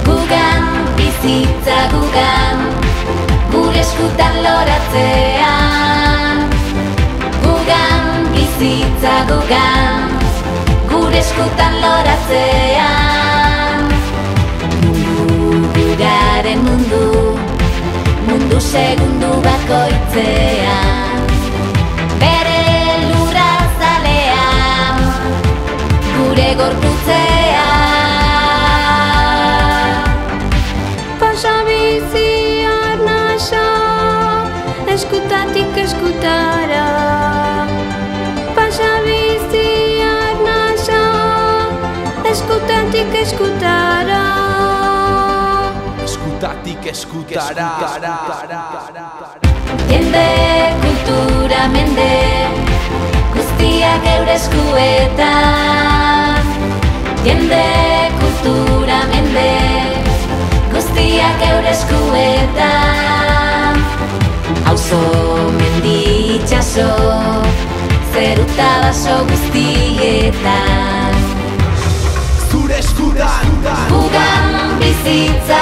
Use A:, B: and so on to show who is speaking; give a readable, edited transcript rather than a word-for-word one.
A: Gugan, bizitza gugan, gure eskutan loratzean. Gugan, bizitza gugan, gure eskutan loratzean. Guraren mundu, mundu segundu bakoitzean. Bere lurra zalean, gure gorputzean.
B: Pasa bizi arnasa, eskutatik eskutara. Pasa bizi arnasa, eskutatik eskutara.
C: Eskutatik eskutara.
A: Jende, kultura, mende, guztiak eure eskuetan. Jende, kultura, mende, guztiak eure eskuetan. Auzo, mendi, itxaso, zeruta baso guztietan.
C: Zure eskutan.
A: Gugan, bizitza